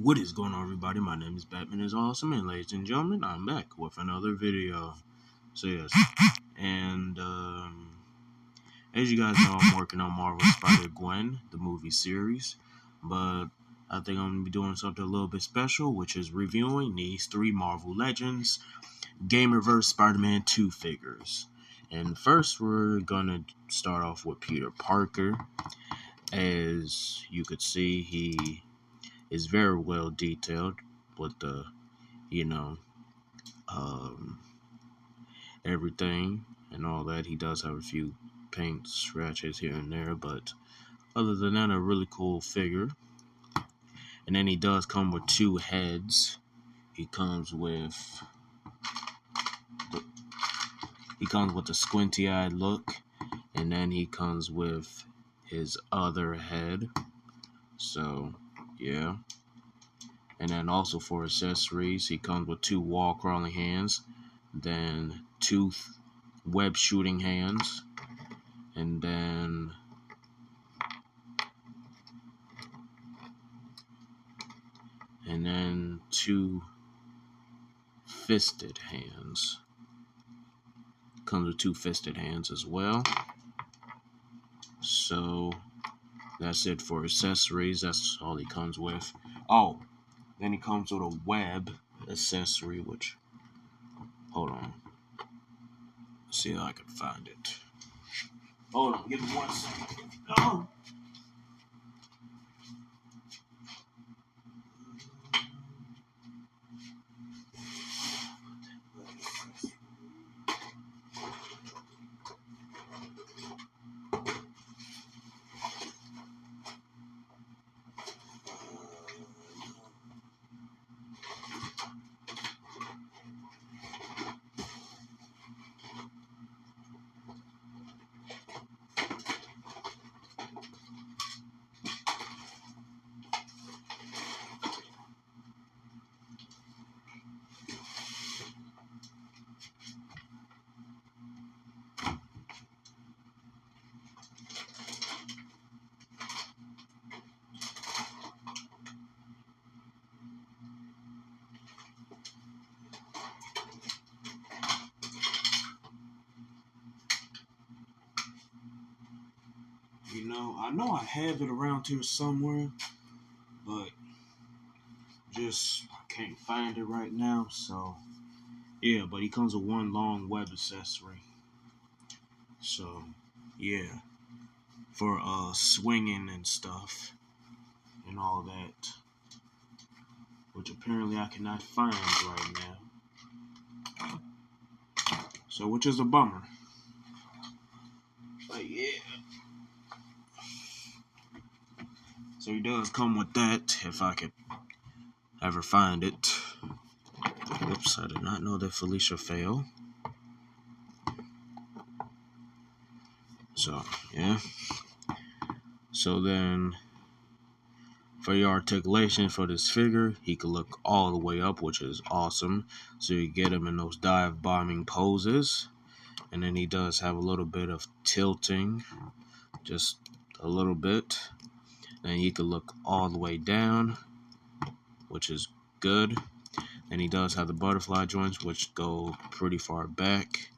What is going on, everybody? My name is Batman is Awesome, and ladies and gentlemen, I'm back with another video. So yes, and as you guys know, I'm working on Marvel Spider-Gwen, the movie series, but I think I'm gonna be doing something a little bit special, which is reviewing these 3 Marvel Legends Gamerverse Spider-Man 2 figures. And first, we're gonna start off with Peter Parker. As you could see, he is very well detailed with the, you know, um, everything and all that. He does have a few paint scratches here and there, but other than that, a really cool figure. And then he does come with 2 heads. He comes with the squinty-eyed look, and then he comes with his other head. So, yeah. And then also for accessories, he comes with 2 wall crawling hands, then 2 web shooting hands, and then and 2 fisted hands. Comes with 2 fisted hands as well. So that's it for accessories. That's all he comes with. Oh, then he comes with a web accessory, which, hold on. Let's see how I can find it. Hold on, give me 1 second. Oh. I know I have it around here somewhere, but just can't find it right now. So yeah, but he comes with 1 long web accessory. So yeah, for swinging and stuff and all that, which apparently I cannot find right now. So which is a bummer. But yeah. So he does come with that, if I could ever find it. Whoops, I did not know that Felicia failed. So, yeah. So then, for your articulation for this figure, he could look all the way up, which is awesome. So you get him in those dive bombing poses. And then he does have a little bit of tilting, just a little bit. And he could look all the way down, which is good. And he does have the butterfly joints, which go pretty far back,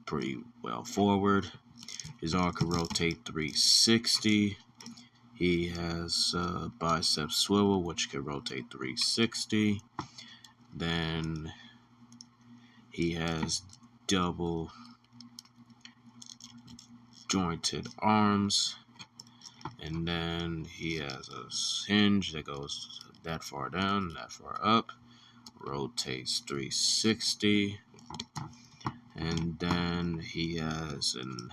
pretty well forward. His arm can rotate 360. He has bicep swivel, which can rotate 360. Then he has double jointed arms. And then he has a hinge that goes that far down, that far up. Rotates 360. And then he has an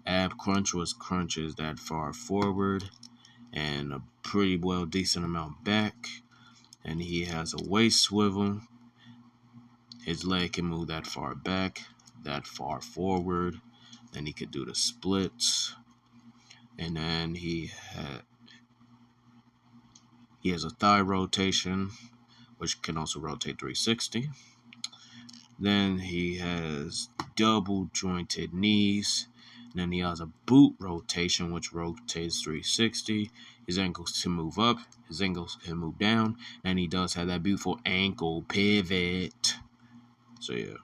ab crunch, which crunches that far forward and a pretty well decent amount back. And he has a waist swivel. His leg can move that far back, that far forward. Then he could do the splits. And then he has a thigh rotation, which can also rotate 360. Then he has double jointed knees. And then he has a boot rotation, which rotates 360. His ankles can move up, his ankles can move down, and he does have that beautiful ankle pivot. So yeah.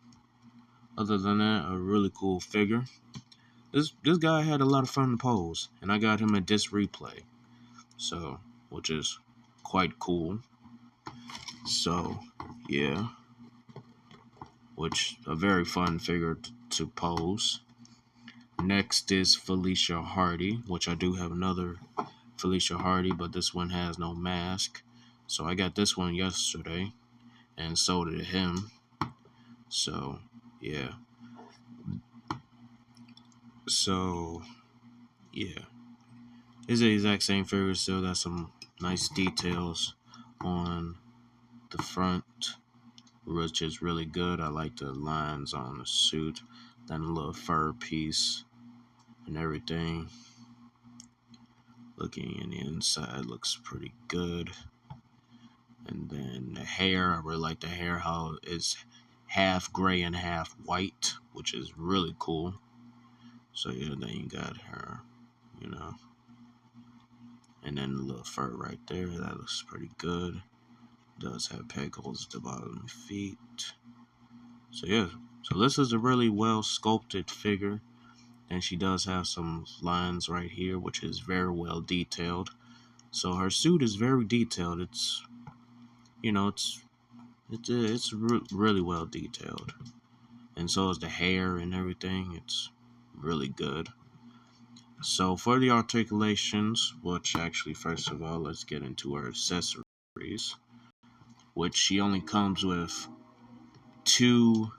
Other than that, a really cool figure. This guy had a lot of fun to pose, and I got him at this replay. So, which is quite cool. So, yeah. Which a very fun figure to pose. Next is Felicia Hardy, which I do have another Felicia Hardy, but this one has no mask. So I got this one yesterday, and so did him. So, yeah. So, yeah. It's the exact same figure, still got some nice details on the front, which is really good. I like the lines on the suit, then a little fur piece and everything. Looking in the inside looks pretty good. And then the hair, I really like the hair, how it's half gray and half white, which is really cool. So yeah, then you got her, you know. And then the little fur right there, that looks pretty good. Does have peg holes at the bottom of the feet. So yeah, so this is a really well sculpted figure. And she does have some lines right here, which is very well detailed. So her suit is very detailed. It's, you know, it's really well detailed. And so is the hair and everything. It's really good. So for the articulations, which actually, first of all, let's get into her accessories, which she only comes with 2,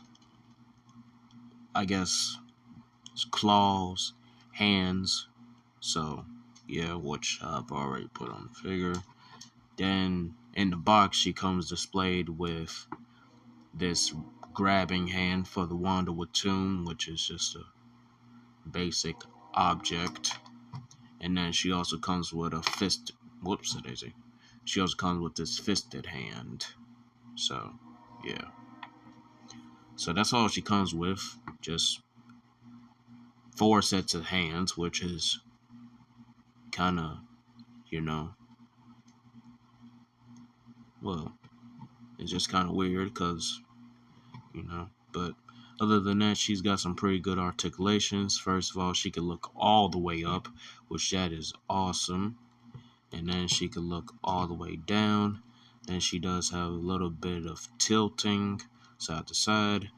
I guess, claws, hands. So yeah, which I've already put on the figure. Then in the box, she comes displayed with this grabbing hand for the Wanda Watoon, which is just a basic object. And then she also comes with a fist. Whoops, daisy. She also comes with this fisted hand. So, yeah. So that's all she comes with. Just 4 sets of hands, which is kind of, you know, well, it's just kind of weird because, you know, but other than that, she's got some pretty good articulations. First of all, she can look all the way up, which that is awesome. And then she can look all the way down. Then she does have a little bit of tilting side to side.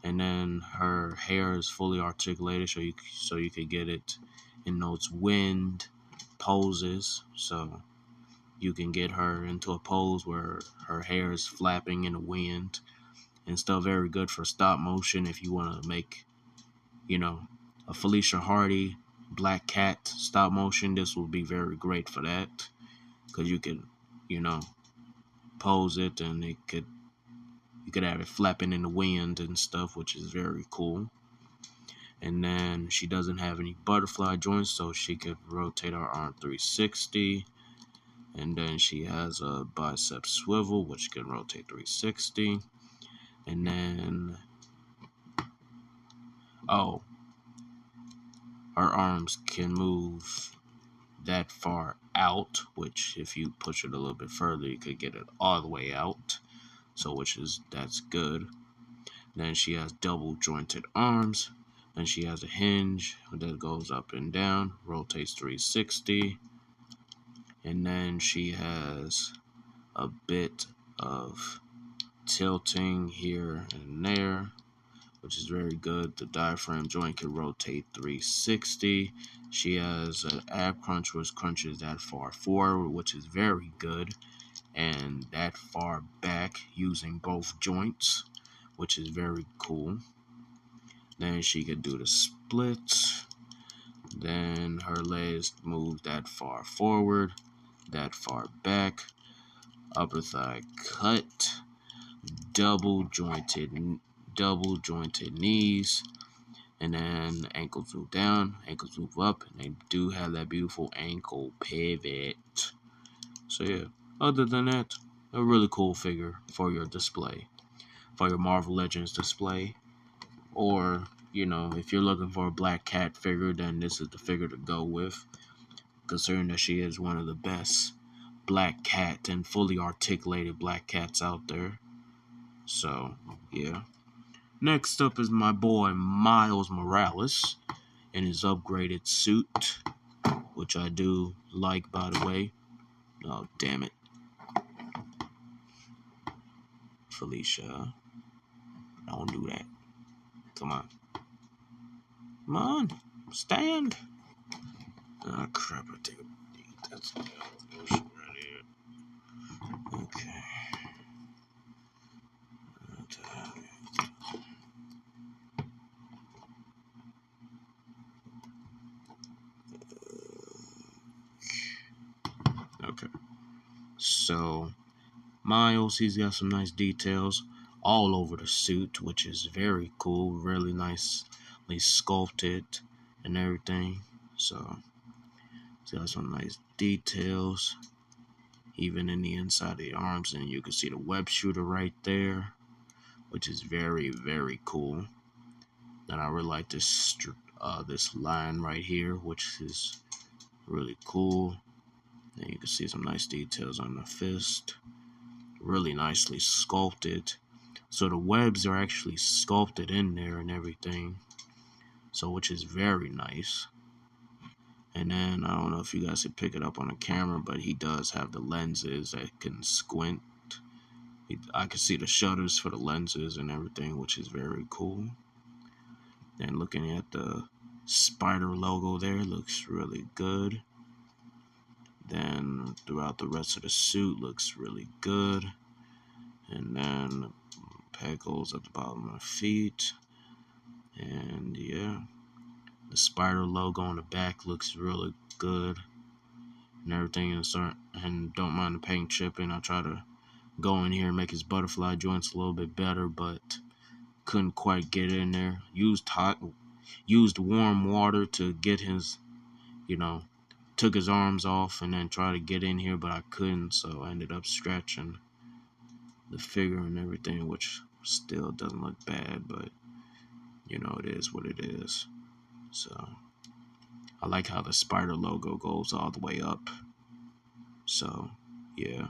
And then her hair is fully articulated, so you can get it in those wind poses. So you can get her into a pose where her hair is flapping in the wind and still very good for stop motion if you want to make, you know, a Felicia Hardy Black Cat stop motion. This will be very great for that because you could, you know, pose it and you could have it flapping in the wind and stuff, which is very cool. And then she doesn't have any butterfly joints, so she could rotate her arm 360. And then she has a bicep swivel, which can rotate 360. And then, oh, her arms can move that far out, which if you push it a little bit further, you could get it all the way out. So that's good. Then she has double jointed arms. Then she has a hinge that goes up and down, rotates 360. And then she has a bit of tilting here and there, which is very good. The diaphragm joint can rotate 360. She has an ab crunch which crunches that far forward, which is very good, and that far back using both joints, which is very cool. Then she can do the splits. Then her legs move that far forward, that far back. Upper thigh cut. Double jointed knees. And then ankles move down, ankles move up, and they do have that beautiful ankle pivot. So yeah, other than that, a really cool figure for your display, for your Marvel Legends display. Or, you know, if you're looking for a Black Cat figure, then this is the figure to go with. considering that she is one of the best black cat and fully articulated black cats out there. So, yeah. Next up is my boy Miles Morales in his upgraded suit, which I do like, by the way. Oh, damn it. Felicia, don't do that. Come on. Come on. Stand. Oh, crap. I take a beat. That's bullshit right here. Okay. Okay. So, Miles, he's got some nice details all over the suit, which is very cool, really nicely sculpted and everything. So, he's got some nice details, even in the inside of the arms, and you can see the web shooter right there, which is very, very cool. And I really like this line right here, which is really cool. And you can see some nice details on the fist. Really nicely sculpted. So the webs are actually sculpted in there and everything. So which is very nice. And then I don't know if you guys can pick it up on the camera, but he does have the lenses that can squint. I can see the shutters for the lenses and everything, which is very cool. And looking at the spider logo there, looks really good. Then throughout the rest of the suit looks really good. And then pegals at the bottom of the feet. And yeah, the spider logo on the back looks really good. And everything is and don't mind the paint chipping. I try to go in here and make his butterfly joints a little bit better, but couldn't quite get in there. Used warm water to get his, took his arms off and then tried to get in here, but I couldn't, so I ended up scratching the figure and everything, which still doesn't look bad, but it is what it is. So I like how the spider logo goes all the way up. So yeah,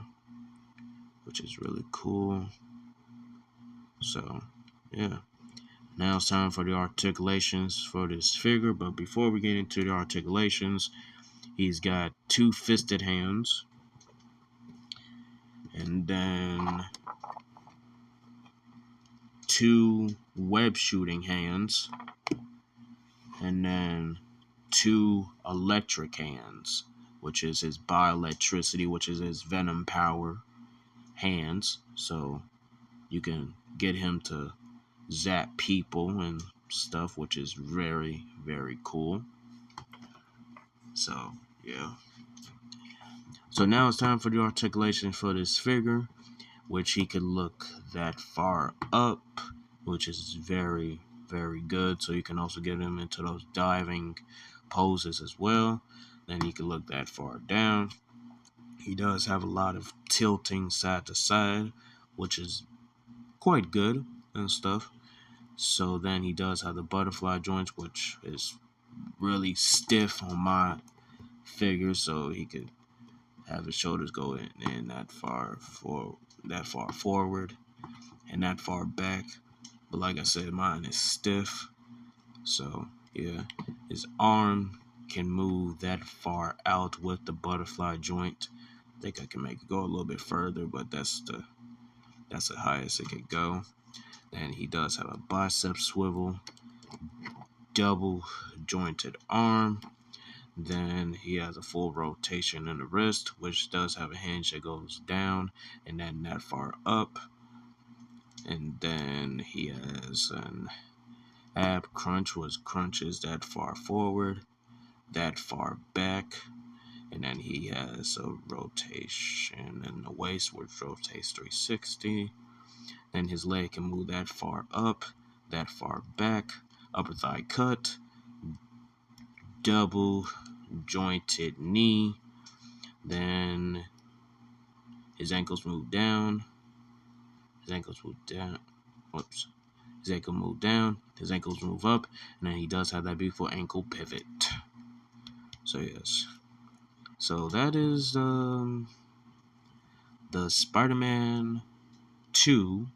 which is really cool. So yeah, now it's time for the articulations for this figure. But before we get into the articulations, he's got 2 fisted hands, and then 2 web shooting hands, and then 2 electric hands, which is his bioelectricity, which is his venom power hands. So you can get him to zap people and stuff, which is very, very cool. So yeah. So now it's time for the articulation for this figure, which he could look that far up, which is very, very good. So you can also get him into those diving poses as well. Then he can look that far down. He does have a lot of tilting side to side, which is quite good and stuff. So then he does have the butterfly joints, which is really stiff on my figure, so he could have his shoulders go in that far forward and that far back. But like I said, mine is stiff. So yeah, his arm can move that far out with the butterfly joint. I think I can make it go a little bit further, but that's the highest it could go. And he does have a bicep swivel, double jointed arm. Then he has a full rotation in the wrist, which does have a hinge that goes down and then that far up. And then he has an ab crunch, which crunches that far forward, that far back. And then he has a rotation in the waist, which rotates 360. Then his leg can move that far up, that far back, upper thigh cut, double jointed knee. Then his ankles move down. His ankles move down. Whoops. His ankle move down. His ankles move up. And then he does have that beautiful ankle pivot. So yes. So that is the Spider-Man 2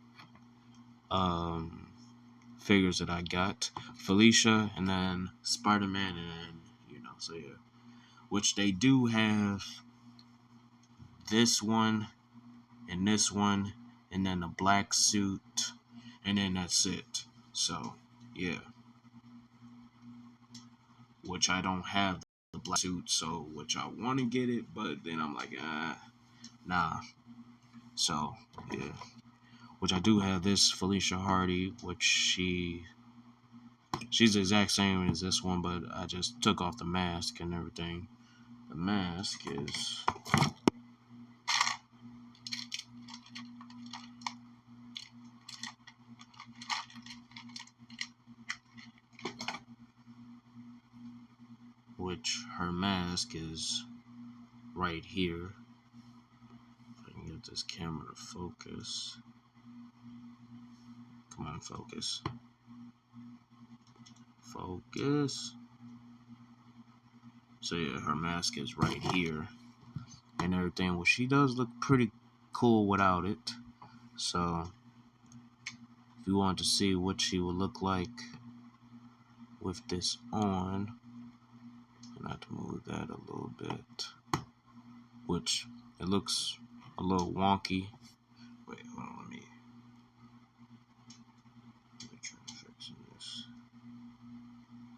figures that I got. Felicia, and then Spider-Man, and so yeah. Which they do have this one and this one, and then a black suit, and then that's it. So yeah. Which I don't have the black suit, so which I want to get it, but then I'm like, nah. So yeah. Which I do have this Felicia Hardy, which she's the exact same as this one, but I just took off the mask and everything. The mask is which her mask is right here. If I can get this camera to focus. Come on, focus. Focus. So yeah, her mask is right here and everything. Well, she does look pretty cool without it. So if you want to see what she would look like with this on, I have to move that a little bit, which it looks a little wonky. Wait, hold on, let me try to fix this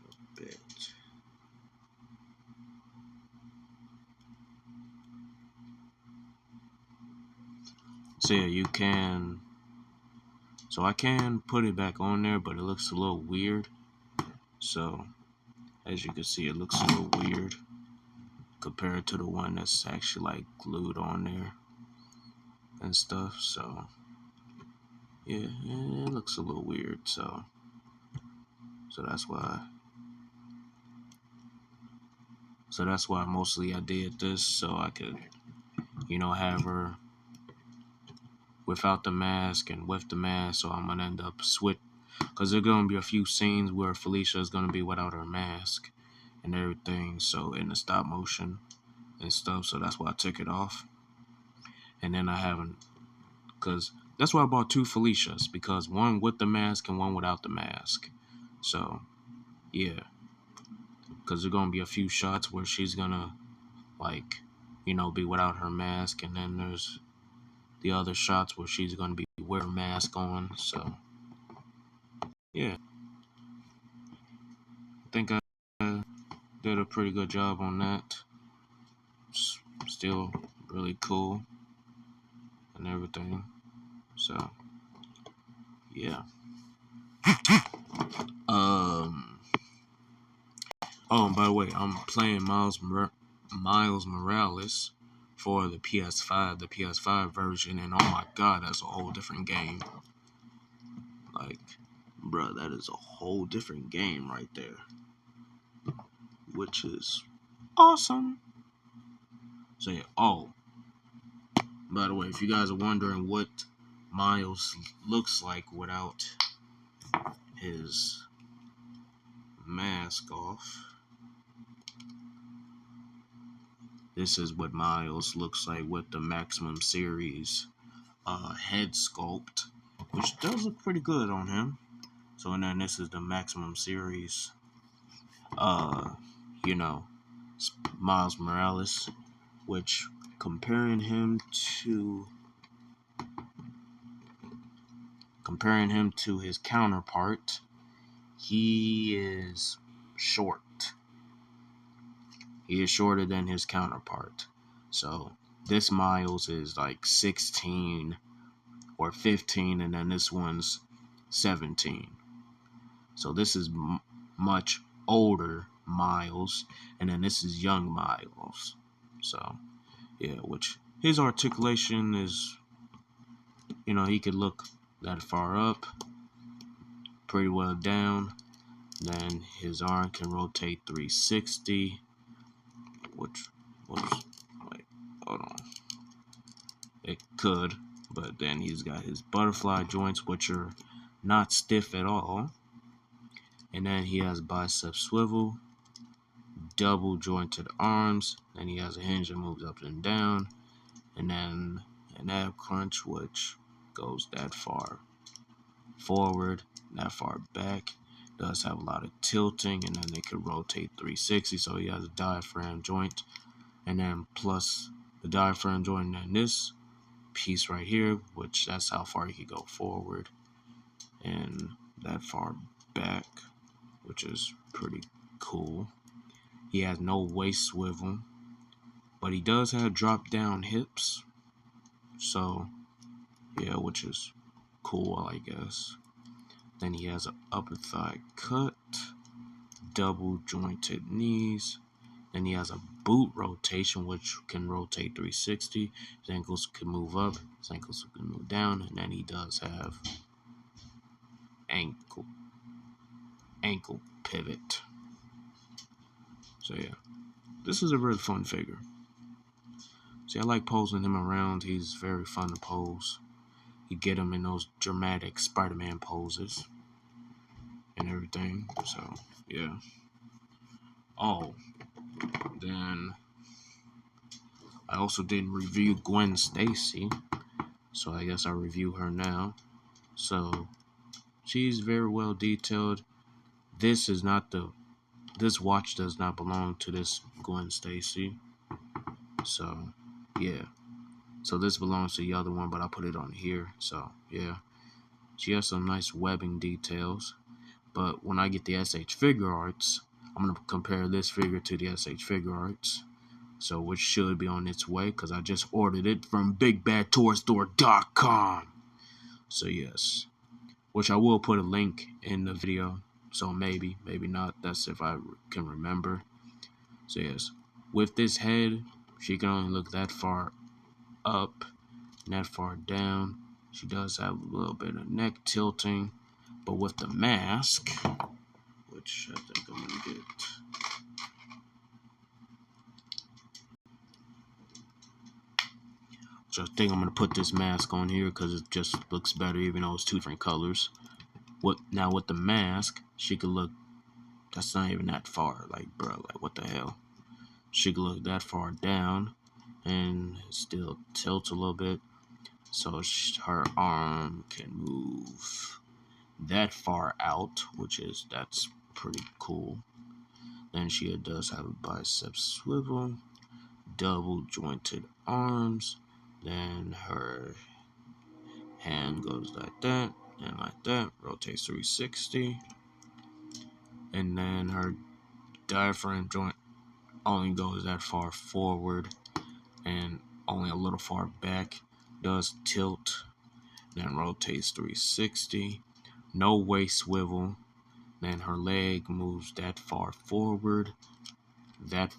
a bit. So yeah, you can. So I can put it back on there, but it looks a little weird. So as you can see, it looks a little weird compared to the one that's actually like glued on there and stuff. So yeah, it looks a little weird. So that's why. So that's why mostly I did this, so I could, have her without the mask and with the mask. So I'm gonna end up because there's gonna be a few scenes where Felicia is gonna be without her mask and everything. So in the stop motion and stuff. So that's why I took it off. And then I haven't, because that's why I bought two Felicias, because one with the mask and one without the mask. So yeah, because there's gonna be a few shots where she's gonna be without her mask, and then there's the other shots where she's gonna be with her mask on. So yeah, I think I did a pretty good job on that. Still really cool and everything. So yeah. Oh, and by the way, I'm playing Miles Morales for the PS5 version, and oh my god, that's a whole different game. Like, bruh, that is a whole different game right there, which is awesome. So yeah, by the way, if you guys are wondering what Miles looks like without his mask off, this is what Miles looks like with the Maximum Series head sculpt, which does look pretty good on him. So, and then this is the Maximum Series, Miles Morales, which comparing him to his counterpart, he is short. He is shorter than his counterpart. So this Miles is like 16 or 15, and then this one's 17. So this is much older Miles, and then this is young Miles. So yeah, which his articulation is, he could look that far up, pretty well down. Then his arm can rotate 360, which wait, hold on. It could, but then he's got his butterfly joints, which are not stiff at all. And then he has bicep swivel, double jointed arms. Then he has a hinge that moves up and down. And then an ab crunch, which goes that far forward, that far back. Does have a lot of tilting, and then they could rotate 360. So he has a diaphragm joint, and then plus the diaphragm joint, and this piece right here, which that's how far he could go forward and that far back, which is pretty cool. He has no waist swivel, but he does have drop down hips, so yeah, which is cool, I guess. Then he has an upper thigh cut, double jointed knees. Then he has a boot rotation, which can rotate 360. His ankles can move up, his ankles can move down, and then he does have ankle pivot. So yeah, this is a really fun figure. See, I like posing him around. He's very fun to pose. You get him in those dramatic Spider-Man poses and everything. So yeah. Oh, then I also didn't review Gwen Stacy, so I guess I'll review her now. So she's very well detailed. This watch does not belong to this Gwen Stacy. So yeah. So this belongs to the other one, but I put it on here. So yeah. She has some nice webbing details. But when I get the SH Figure Arts, I'm going to compare this figure to the SH Figure Arts. So which should be on its way, because I just ordered it from BigBadToyStore.com. So yes. Which I will put a link in the video. So maybe not. That's if I can remember. So yes. With this head, she can only look that far up and that far down. She does have a little bit of neck tilting. But with the mask, which I think I'm going to get. So I think I'm going to put this mask on here because it just looks better, even though it's two different colors. Now with the mask, she could look, that's not even that far. Like, bro, like what the hell? She could look that far down and still tilt a little bit. So her arm can move that far out, that's pretty cool. Then she does have a bicep swivel, double jointed arms. Then her hand goes like that and like that, rotates 360. And then her diaphragm joint only goes that far forward and only a little far back, does tilt, then rotates 360. No waist swivel. Then her leg moves that far forward, that